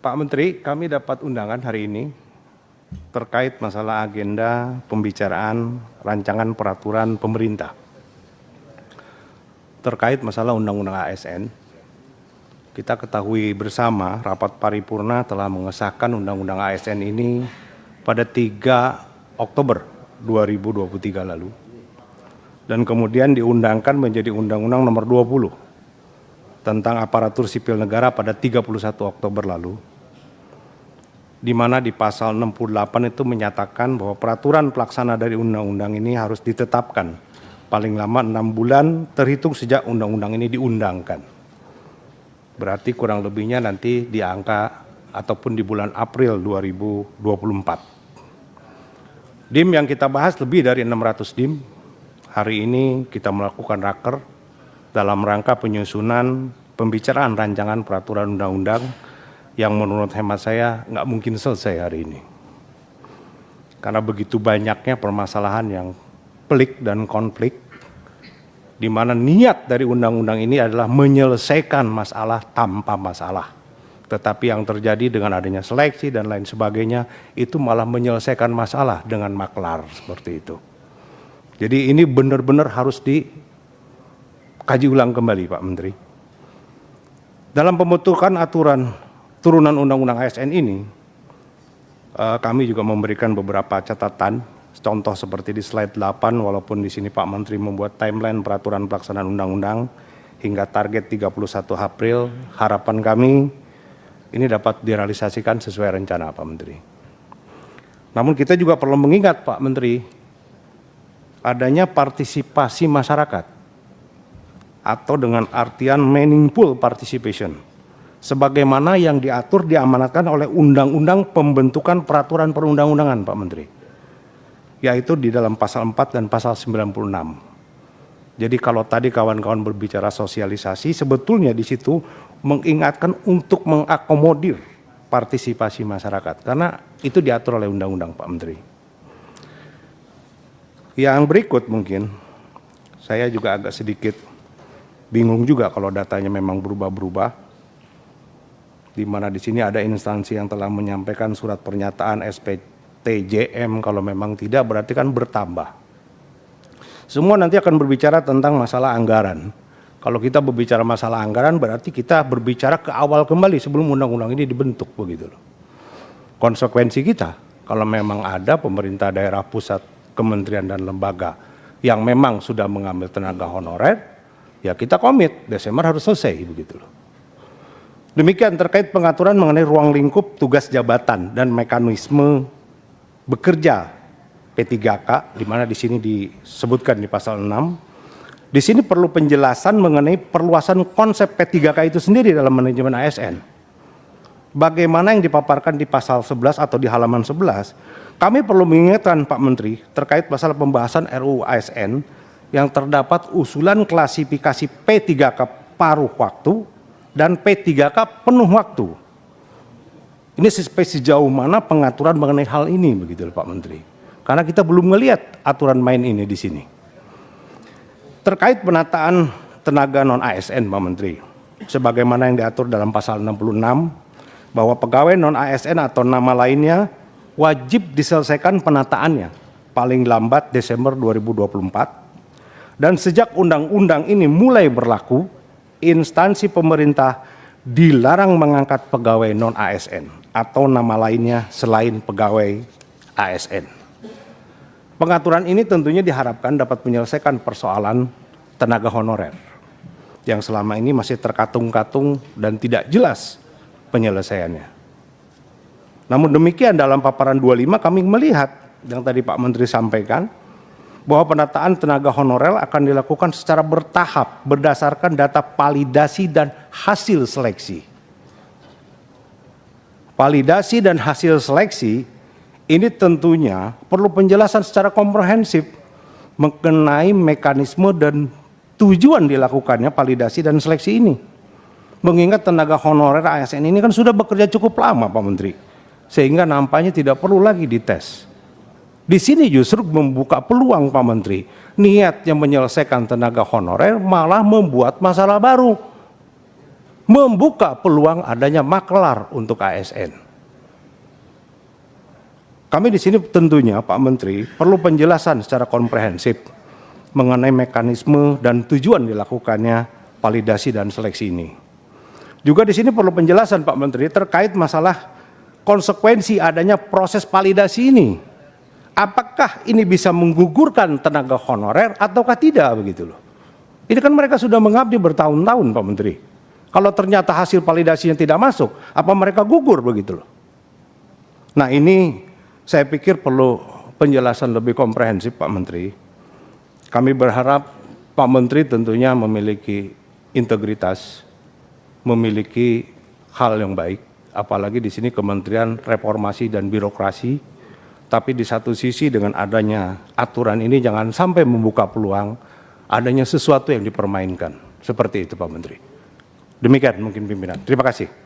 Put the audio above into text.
Pak Menteri, kami dapat undangan hari ini terkait masalah agenda pembicaraan rancangan peraturan pemerintah terkait masalah Undang-Undang ASN. Kita ketahui bersama rapat paripurna telah mengesahkan Undang-Undang ASN ini pada 3 Oktober 2023 lalu dan kemudian diundangkan menjadi Undang-Undang Nomor 20 tentang aparatur sipil negara pada 31 Oktober lalu, di mana di pasal 68 itu menyatakan bahwa peraturan pelaksana dari undang-undang ini harus ditetapkan paling lama 6 bulan terhitung sejak undang-undang ini diundangkan. Berarti kurang lebihnya nanti di angka ataupun di bulan April 2024. DIM yang kita bahas lebih dari 600 DIM. Hari ini kita melakukan raker dalam rangka penyusunan pembicaraan rancangan peraturan undang-undang yang menurut hemat saya nggak mungkin selesai hari ini. Karena begitu banyaknya permasalahan yang pelik dan konflik, di mana niat dari undang-undang ini adalah menyelesaikan masalah tanpa masalah. Tetapi yang terjadi dengan adanya seleksi dan lain sebagainya, itu malah menyelesaikan masalah dengan maklar seperti itu. Jadi ini benar-benar harus dikaji ulang kembali Pak Menteri. Dalam pembentukan aturan turunan Undang-Undang ASN ini, kami juga memberikan beberapa catatan, contoh seperti di slide 8, walaupun di sini Pak Menteri membuat timeline peraturan pelaksanaan undang-undang hingga target 31 April, harapan kami ini dapat direalisasikan sesuai rencana Pak Menteri. Namun kita juga perlu mengingat Pak Menteri, adanya partisipasi masyarakat atau dengan artian meaningful participation, sebagaimana yang diatur diamanatkan oleh Undang-Undang Pembentukan Peraturan Perundang-undangan Pak Menteri, yaitu di dalam pasal 4 dan pasal 96. Jadi kalau tadi kawan-kawan berbicara sosialisasi, sebetulnya di situ mengingatkan untuk mengakomodir partisipasi masyarakat, karena itu diatur oleh Undang-Undang Pak Menteri. Yang berikut mungkin, saya juga agak sedikit bingung juga kalau datanya memang berubah-berubah, di mana di sini ada instansi yang telah menyampaikan surat pernyataan SPTJM, kalau memang tidak berarti kan bertambah. Semua nanti akan berbicara tentang masalah anggaran. Kalau kita berbicara masalah anggaran berarti kita berbicara ke awal kembali sebelum undang-undang ini dibentuk begitu loh. Konsekuensi kita kalau memang ada pemerintah daerah, pusat, kementerian dan lembaga yang memang sudah mengambil tenaga honorer, ya kita komit Desember harus selesai begitu loh. Demikian terkait pengaturan mengenai ruang lingkup tugas jabatan dan mekanisme bekerja P3K, di mana di sini disebutkan di pasal 6. Di sini perlu penjelasan mengenai perluasan konsep P3K itu sendiri dalam manajemen ASN. Bagaimana yang dipaparkan di pasal 11 atau di halaman 11, kami perlu mengingatkan Pak Menteri terkait masalah pembahasan RUU ASN yang terdapat usulan klasifikasi P3K paruh waktu dan P3K penuh waktu. Ini sejauh mana pengaturan mengenai hal ini begitu Pak Menteri. Karena kita belum melihat aturan main ini di sini. Terkait penataan tenaga non-ASN Pak Menteri, sebagaimana yang diatur dalam pasal 66, bahwa pegawai non-ASN atau nama lainnya wajib diselesaikan penataannya paling lambat Desember 2024. Dan sejak undang-undang ini mulai berlaku, instansi pemerintah dilarang mengangkat pegawai non-ASN atau nama lainnya selain pegawai ASN. Pengaturan ini tentunya diharapkan dapat menyelesaikan persoalan tenaga honorer yang selama ini masih terkatung-katung dan tidak jelas penyelesaiannya. Namun demikian dalam paparan 25 kami melihat yang tadi Pak Menteri sampaikan, bahwa penataan tenaga honorer akan dilakukan secara bertahap berdasarkan data validasi dan hasil seleksi. Validasi dan hasil seleksi ini tentunya perlu penjelasan secara komprehensif mengenai mekanisme dan tujuan dilakukannya validasi dan seleksi ini. Mengingat tenaga honorer ASN ini kan sudah bekerja cukup lama Pak Menteri, sehingga nampaknya tidak perlu lagi dites. Di sini justru membuka peluang Pak Menteri, niatnya menyelesaikan tenaga honorer malah membuat masalah baru. membuka peluang adanya maklar untuk ASN. Kami di sini tentunya Pak Menteri perlu penjelasan secara komprehensif mengenai mekanisme dan tujuan dilakukannya validasi dan seleksi ini. Juga di sini perlu penjelasan Pak Menteri terkait masalah konsekuensi adanya proses validasi ini. Apakah ini bisa menggugurkan tenaga honorer ataukah tidak begitu loh. Ini kan mereka sudah mengabdi bertahun-tahun Pak Menteri. Kalau ternyata hasil validasinya tidak masuk, apa mereka gugur begitu loh. Nah ini saya pikir perlu penjelasan lebih komprehensif Pak Menteri. Kami berharap Pak Menteri tentunya memiliki integritas, memiliki hal yang baik, apalagi di sini Kementerian Reformasi dan Birokrasi, tapi di satu sisi dengan adanya aturan ini jangan sampai membuka peluang adanya sesuatu yang dipermainkan. Seperti itu Pak Menteri. Demikian mungkin pimpinan. Terima kasih.